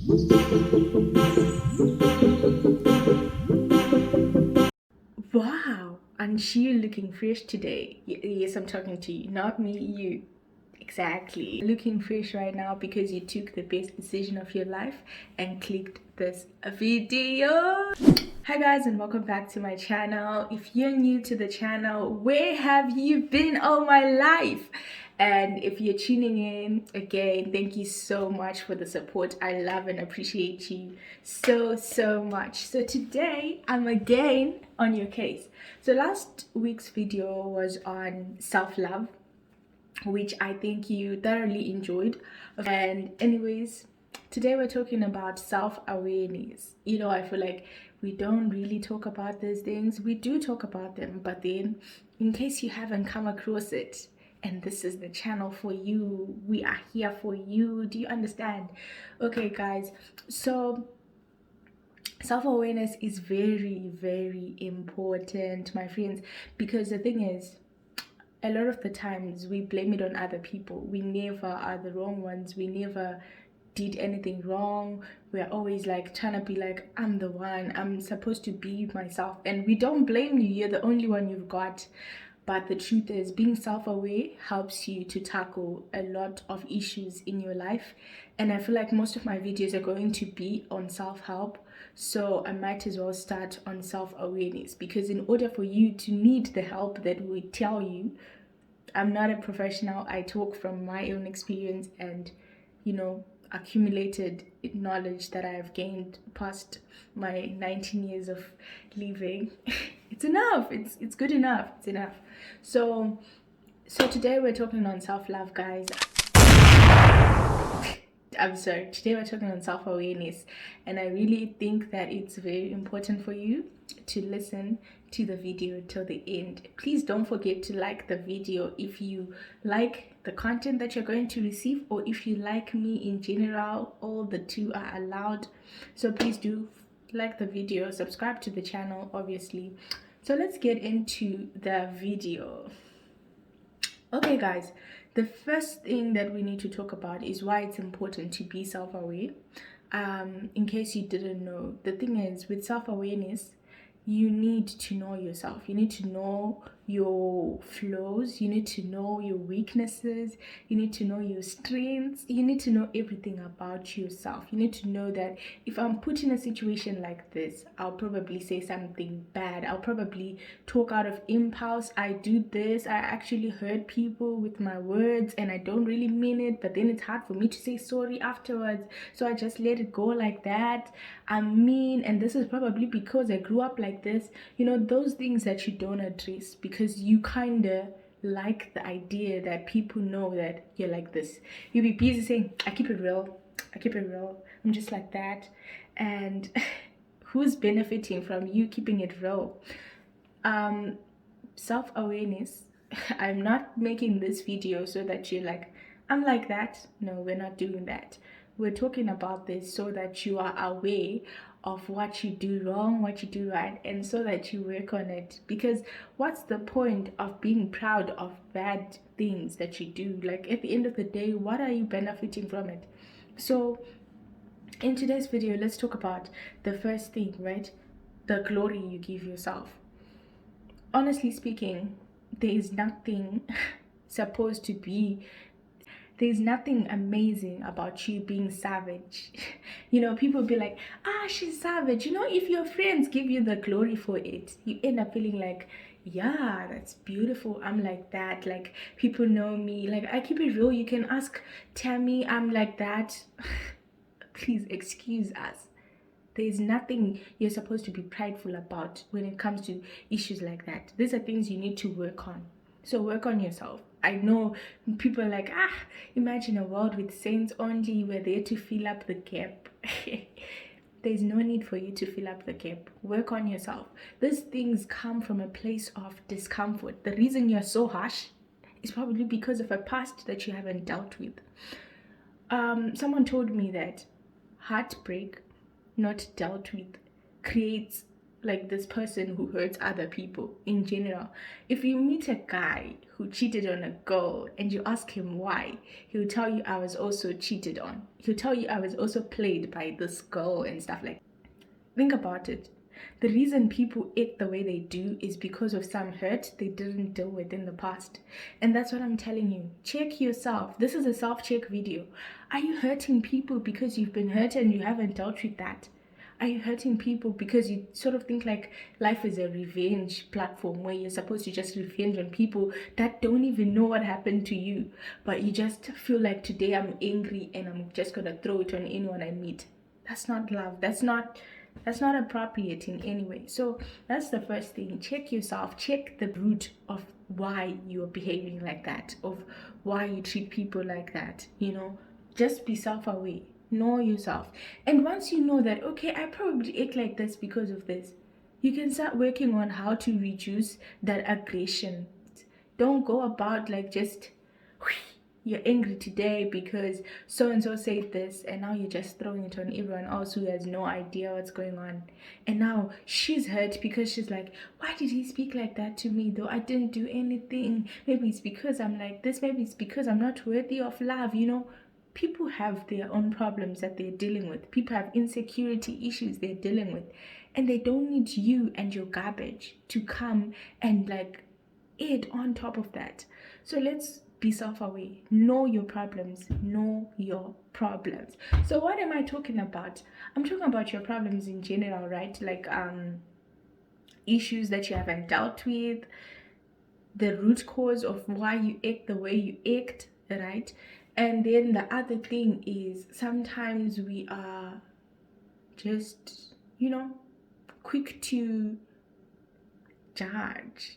Wow, and she looking fresh today. Yes, I'm talking to you, not me, you. Exactly. Looking fresh right now because you took the best decision of your life and clicked this video. Hi guys, and welcome back to my channel. If you're new to the channel, where have you been all my life? And if you're tuning in again, thank you so much for the support. I love and appreciate you so much. So today I'm again on your case. So last week's video was on self-love, which I think you thoroughly enjoyed. And anyways, today we're talking about self-awareness. I feel like we don't really talk about these things. We do talk about them, but then in case you haven't come across it, and this is the channel for you, we are here for you. Do you understand? Okay guys, so self-awareness is very important, my friends, because the thing is, a lot of the times we blame it on other people. We never are the wrong ones. We never did anything wrong. We're always like trying to be like, I'm the one, I'm supposed to be myself. And we don't blame you, you're the only one you've got. But the truth is, being self-aware helps you to tackle a lot of issues in your life. And I feel like most of my videos are going to be on self-help. So I might as well start on self-awareness, because in order for you to need the help that we tell you, I'm not a professional. I talk from my own experience and, accumulated knowledge that I've gained past my 19 years of living. It's enough. It's good enough. It's enough. So today we're talking on self-love, guys. I'm sorry. Today we're talking on self-awareness, and I really think that it's very important for you to listen to the video till the end. Please don't forget to like the video if you like the content that you're going to receive, or if you like me in general. All the two are allowed. So please do like the video, subscribe to the channel, obviously. So let's get into the video. Okay guys, the first thing that we need to talk about is why it's important to be self-aware. In case you didn't know, the thing is, with self-awareness, you need to know yourself. You need to know your flaws. You need to know your weaknesses. You need to know your strengths. You need to know everything about yourself. You need to know that if I'm put in a situation like this, I'll probably say something bad. I'll probably talk out of impulse. I do this. I actually hurt people with my words and I don't really mean it, but then it's hard for me to say sorry afterwards. So I just let it go like that. I'm mean, and this is probably because I grew up like this. Those things that you don't address because you kind of like the idea that people know that you're like this. You'll be busy saying, I keep it real, I'm just like that. And who's benefiting from you keeping it real? Self-awareness. I'm not making this video so that you're like, I'm like that. No, we're not doing that. We're talking about this so that you are aware of what you do wrong, what you do right, and so that you work on it. Because what's the point of being proud of bad things that you do? Like, at the end of the day, what are you benefiting from it? So in today's video, let's talk about the first thing, right? The glory you give yourself. Honestly speaking, there is nothing supposed to be, there's nothing amazing about you being savage. People be like, she's savage. If your friends give you the glory for it, you end up feeling like, yeah, that's beautiful. I'm like that. Like, people know me. Like, I keep it real. You can ask Tammy, I'm like that. Please excuse us. There's nothing you're supposed to be prideful about when it comes to issues like that. These are things you need to work on. So work on yourself. I know people are like, imagine a world with saints only. We're there to fill up the gap. There's no need for you to fill up the gap. Work on yourself. These things come from a place of discomfort. The reason you're so harsh is probably because of a past that you haven't dealt with. Someone told me that heartbreak not dealt with creates like this person who hurts other people in general. If you meet a guy who cheated on a girl and you ask him why, he'll tell you, I was also cheated on. He'll tell you, I was also played by this girl and stuff like that. Think about it. The reason people act the way they do is because of some hurt they didn't deal with in the past. And that's what I'm telling you. Check yourself. This is a self-check video. Are you hurting people because you've been hurt and you haven't dealt with that? Are you hurting people because you sort of think like life is a revenge platform where you're supposed to just revenge on people that don't even know what happened to you, but you just feel like today I'm angry and I'm just gonna throw it on anyone I meet? That's not love. That's not appropriate in any way. So that's the first thing. Check yourself. Check the root of why you're behaving like that, of why you treat people like that. Just be self-aware. Know yourself. And once you know that, okay, I probably act like this because of this, you can start working on how to reduce that aggression. Don't go about like just you're angry today because so and so said this, and now you're just throwing it on everyone else who has no idea what's going on. And now she's hurt because she's like, why did he speak like that to me though I didn't do anything? Maybe it's because I'm like this, maybe it's because I'm not worthy of love. People have their own problems that they're dealing with. People have insecurity issues they're dealing with, and they don't need you and your garbage to come and like add on top of that. So let's be self-aware. Know your problems. Know your problems. So what am I talking about? I'm talking about your problems in general, right? Like issues that you haven't dealt with, the root cause of why you act the way you act, right? And then the other thing is sometimes we are just, quick to judge,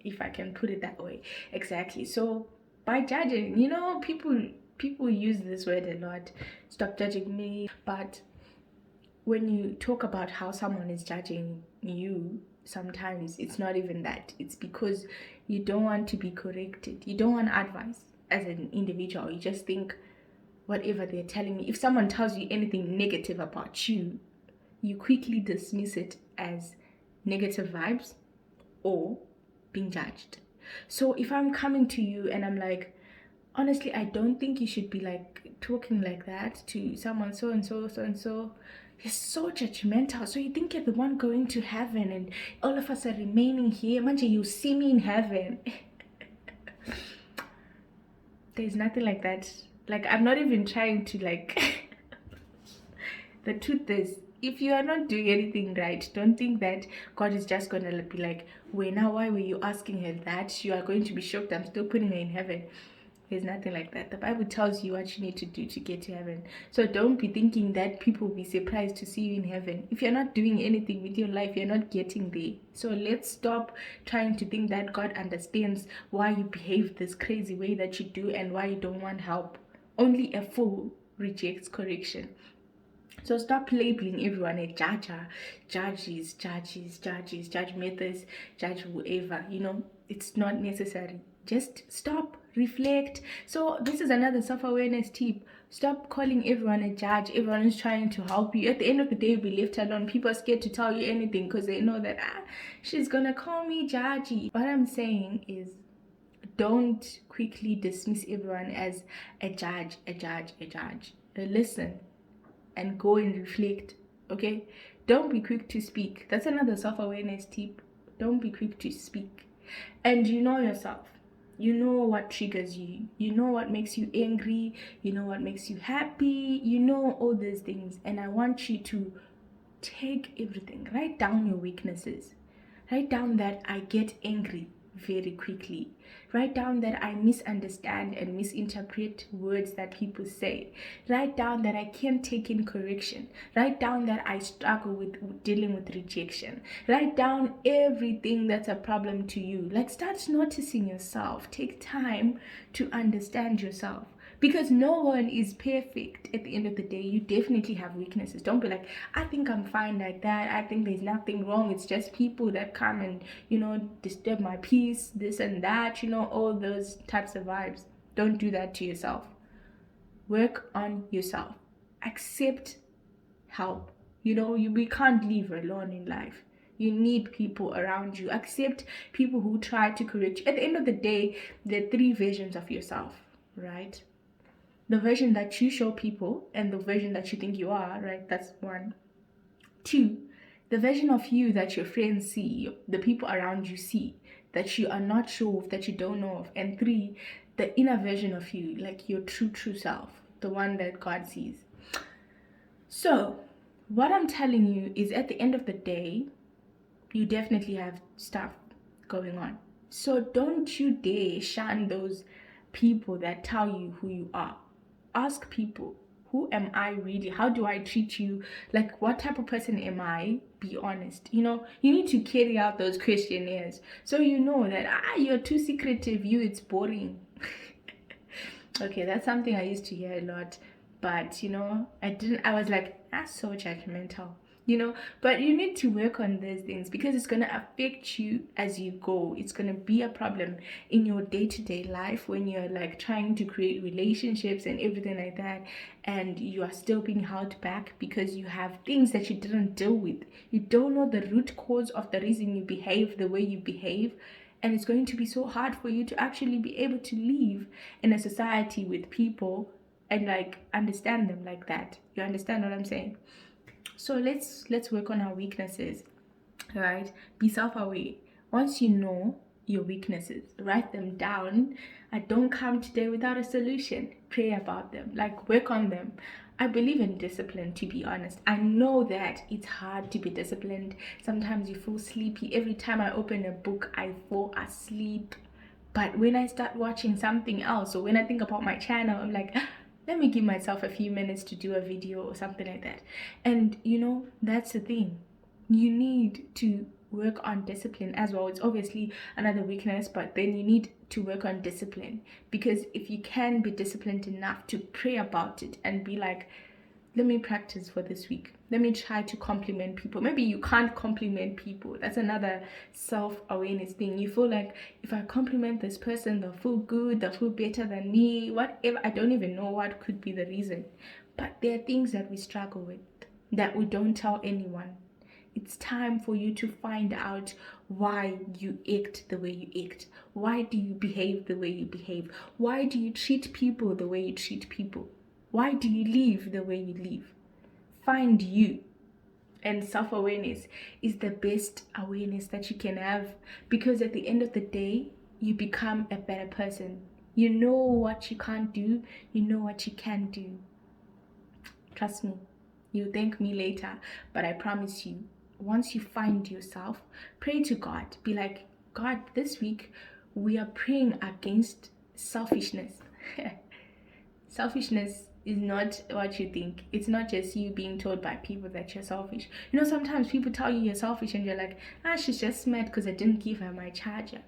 if I can put it that way. Exactly. So by judging, people use this word a lot. Stop judging me. But when you talk about how someone is judging you, sometimes it's not even that. It's because you don't want to be corrected. You don't want advice as an individual. You just think whatever they're telling me. If someone tells you anything negative about you, you quickly dismiss it as negative vibes or being judged. So if I'm coming to you and I'm like, honestly, I don't think you should be like talking like that to someone so and so, so and so. You're so judgmental. So you think you're the one going to heaven and all of us are remaining here. Manje, you see me in heaven. There's nothing like that. Like, I'm not even trying to like the truth is, if you are not doing anything right, don't think that God is just gonna be like, why were you asking her that? You are going to be shocked I'm still putting her in heaven. There's nothing like that. The Bible tells you what you need to do to get to heaven. So don't be thinking that people will be surprised to see you in heaven. If you're not doing anything with your life, you're not getting there. So let's stop trying to think that God understands why you behave this crazy way that you do and why you don't want help. Only a fool rejects correction. So stop labeling everyone a judger, judges, judge methods, judge whoever. It's not necessary. Just stop, reflect. So this is another self-awareness tip. Stop calling everyone a judge. Everyone is trying to help you. At the end of the day, you'll be left alone. People are scared to tell you anything because they know that she's gonna call me judgy. What I'm saying is, don't quickly dismiss everyone as a judge. Listen and go and reflect. Okay, don't be quick to speak. That's another self-awareness tip. Don't be quick to speak. And you know yourself. You know what triggers you. You know what makes you angry. You know what makes you happy. You know all these things. And I want you to take everything. Write down your weaknesses. Write down that I get angry very quickly. Write down that I misunderstand and misinterpret words that people say. Write down that I can't take in correction. Write down that I struggle with dealing with rejection. Write down everything that's a problem to you. Like, start noticing yourself. Take time to understand yourself. Because no one is perfect at the end of the day. You definitely have weaknesses. Don't be like, I think I'm fine like that. I think there's nothing wrong. It's just people that come and, disturb my peace, this and that, all those types of vibes. Don't do that to yourself. Work on yourself. Accept help. We can't live alone in life. You need people around you. Accept people who try to correct you. At the end of the day, there are three versions of yourself, right? The version that you show people and the version that you think you are, right? That's one. Two, the version of you that your friends see, the people around you see, that you are not sure of, that you don't know of. And three, the inner version of you, like your true self, the one that God sees. So, what I'm telling you is at the end of the day, you definitely have stuff going on. So don't you dare shun those people that tell you who you are. Ask people, who am I really? How do I treat you? Like, what type of person am I? Be honest. You need to carry out those questionnaires so you know that you're too secretive, it's boring. Okay, that's something I used to hear a lot, but I was like, that's so judgmental. But you need to work on these things because it's going to affect you as you go. It's going to be a problem in your day-to-day life when you're like trying to create relationships and everything like that, and you are still being held back because you have things that you didn't deal with. You don't know the root cause of the reason you behave the way you behave, and it's going to be so hard for you to actually be able to live in a society with people and like understand them like that. You understand what I'm saying? So let's work on our weaknesses, right? Be self-aware. Once you know your weaknesses, write them down. I don't come today without a solution. Pray about them, like work on them. I believe in discipline, to be honest. I know that it's hard to be disciplined. Sometimes you feel sleepy. Every time I open a book, I fall asleep. But when I start watching something else, or when I think about my channel, I'm like, let me give myself a few minutes to do a video or something like that. And that's the thing. You need to work on discipline as well. It's obviously another weakness, but then you need to work on discipline, because if you can be disciplined enough to pray about it and be like, let me practice for this week. Let me try to compliment people. Maybe you can't compliment people. That's another self-awareness thing. You feel like, if I compliment this person, they'll feel good, they'll feel better than me, whatever. I don't even know what could be the reason. But there are things that we struggle with that we don't tell anyone. It's time for you to find out why you act the way you act. Why do you behave the way you behave? Why do you treat people the way you treat people? Why do you live the way you live? Find you. And self-awareness is the best awareness that you can have, because at the end of the day, you become a better person. You know what you can't do. You know what you can do. Trust me. You'll thank me later, but I promise you, once you find yourself, pray to God. Be like, God, this week we are praying against selfishness. Selfishness is not what you think. It's not just you being told by people that you're selfish. Sometimes people tell you you're selfish and you're like, she's just mad because I didn't give her my charger.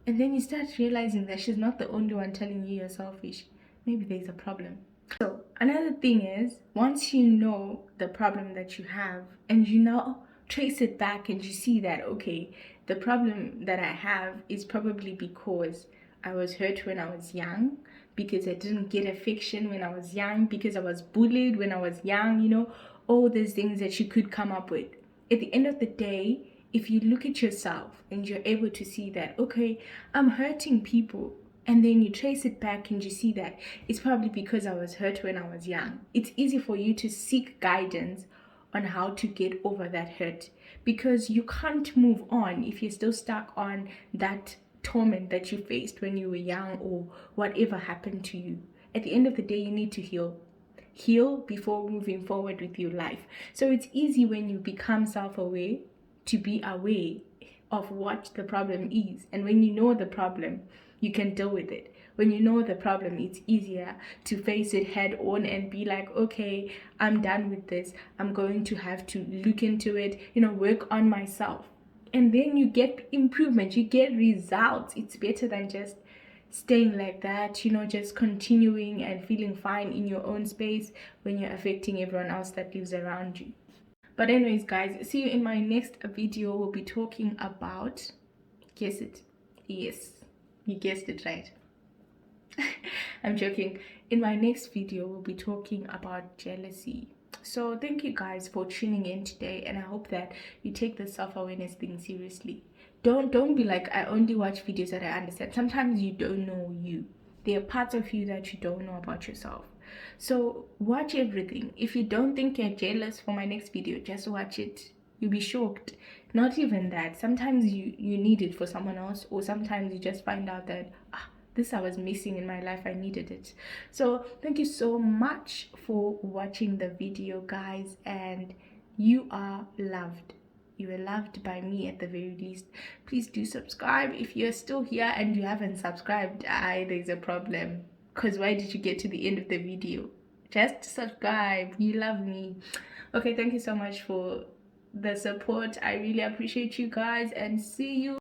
And then you start realizing that she's not the only one telling you you're selfish. Maybe there's a problem. So another thing is, once you know the problem that you have and you now trace it back and you see that, okay, the problem that I have is probably because I was hurt when I was young, because I didn't get affection when I was young, because I was bullied when I was young, all those things that you could come up with. At the end of the day, if you look at yourself and you're able to see that, okay, I'm hurting people, and then you trace it back and you see that it's probably because I was hurt when I was young, it's easy for you to seek guidance on how to get over that hurt, because you can't move on if you're still stuck on that torment that you faced when you were young or whatever happened to you. At the end of the day, you need to heal before moving forward with your life. So it's easy when you become self-aware to be aware of what the problem is, and when you know the problem, you can deal with it. When you know the problem, it's easier to face it head on and be like, okay, I'm done with this. I'm going to have to look into it, work on myself. And then you get improvement, you get results. It's better than just staying like that, just continuing and feeling fine in your own space when you're affecting everyone else that lives around you. But anyways, guys, see you in my next video. We'll be talking about, guess it. Yes, you guessed it right. I'm joking. In my next video, we'll be talking about jealousy. So thank you guys for tuning in today, and I hope that you take the self-awareness thing seriously. Don't be like, I only watch videos that I understand. Sometimes you don't know you. There are parts of you that you don't know about yourself. So watch everything. If you don't think you're jealous for my next video, just watch it. You'll be shocked. Not even that. Sometimes you need it for someone else, or sometimes you just find out that this I was missing in my life, I needed it. So thank you so much for watching the video, guys, and you are loved. You are loved by me at the very least. Please do subscribe. If you're still here and you haven't subscribed, there's a problem, because why did you get to the end of the video? Just subscribe. You love me. Okay, thank you so much for the support. I really appreciate you guys, and see you